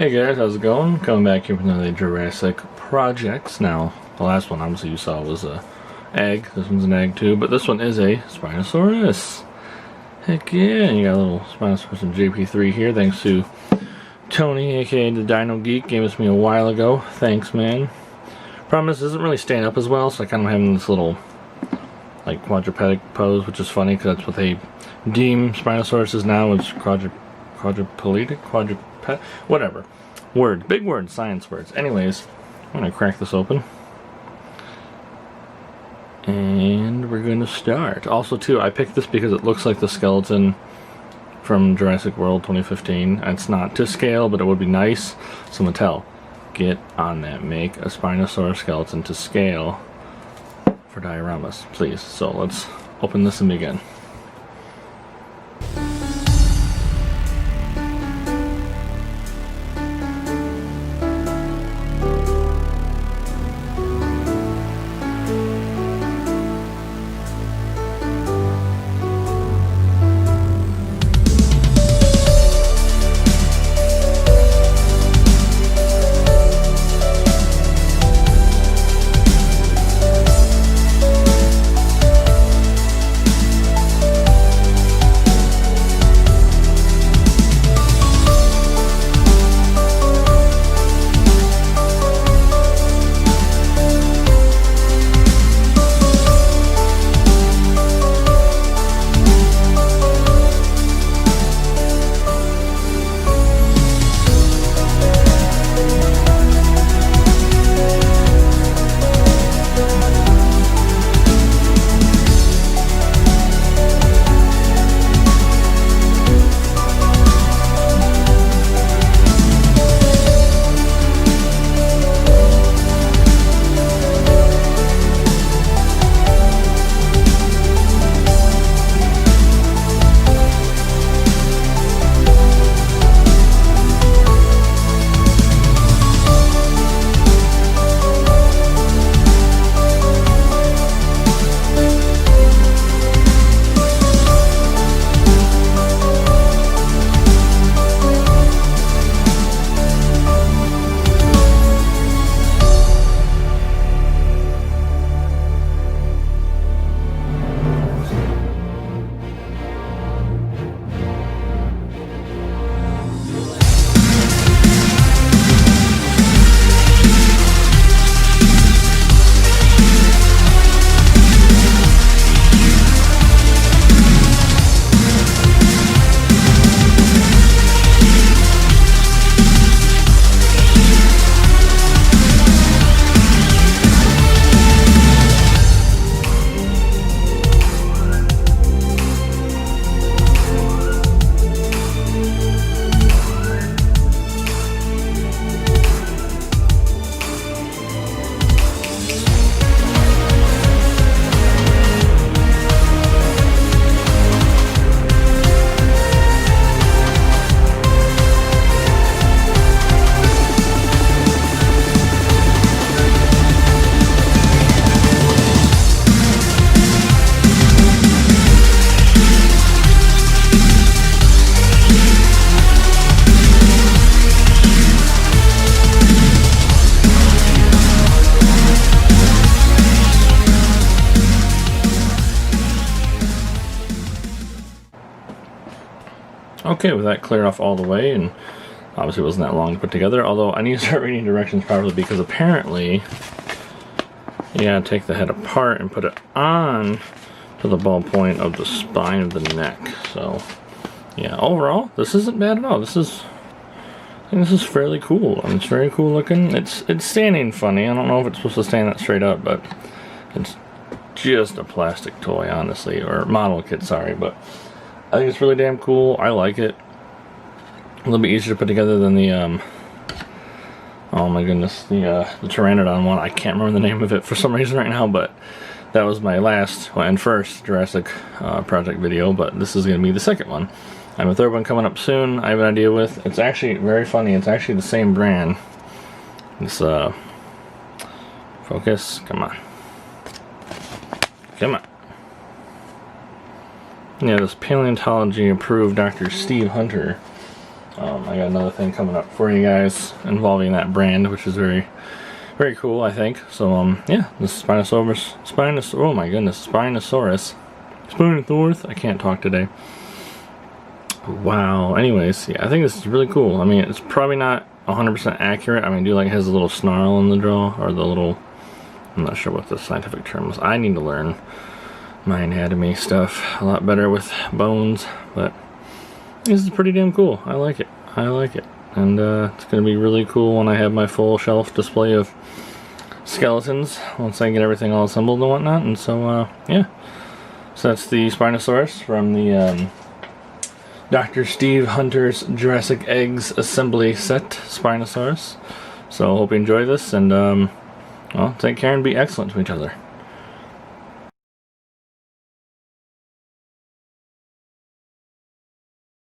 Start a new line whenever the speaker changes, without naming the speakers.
Hey guys, how's it going? Coming back here with another Jurassic Projects. Now, the last one obviously you saw was a egg. This one's an egg too, but this one is a Spinosaurus. Heck yeah, and you got a little Spinosaurus in JP3 here, thanks to Tony, aka the Dino Geek, gave this to me a while ago. Thanks, man. Problem is, it doesn't really stand up as well, so I kind of have this little like quadrupedic pose, which is funny because that's what they deem Spinosaurus now. It's quadrupedic, whatever. Word, big words, science words. Anyways, I'm gonna crack this open, and we're gonna start. Also, too, I picked this because it looks like the skeleton from Jurassic World 2015. It's not to scale, but it would be nice. So Mattel, get on that. Make a Spinosaurus skeleton to scale for dioramas, please. So let's open this and begin. Okay, with that cleared off all the way, and obviously it wasn't that long to put together, although I need to start reading directions properly because apparently you gotta take the head apart and put it on to the ball point of the spine of the neck. So yeah, overall this isn't bad at all. I think this is fairly cool. I mean, it's very cool looking. It's standing funny. I don't know if it's supposed to stand that straight up, but it's just a plastic toy, honestly, or model kit, sorry, but I think it's really damn cool. I like it. A little bit easier to put together than the oh my goodness, the Pteranodon one. I can't remember the name of it for some reason right now, but that was my last and first Jurassic Project video, but this is going to be the second one. I have a third one coming up soon. I have an idea with. It's actually very funny. It's actually the same brand. This focus. Come on. Come on. Yeah, this paleontology approved Dr. Steve Hunter I got another thing coming up for you guys involving that brand, which is very, very cool, I think. So, yeah, this is Spinosaurus, oh my goodness, Spinosaurus. I can't talk today. Wow, anyways, yeah, I think this is really cool. I mean, it's probably not 100% accurate. I mean, do like it has a little snarl in the jaw, or the little, I'm not sure what the scientific term is. I need to learn my anatomy stuff a lot better with bones, but this is pretty damn cool. I like it. I like it. And it's going to be really cool when I have my full shelf display of skeletons, once I get everything all assembled and whatnot. And so, yeah. So that's the Spinosaurus from the Dr. Steve Hunter's Jurassic Eggs assembly set, Spinosaurus. So hope you enjoy this, and well, take care and be excellent to each other.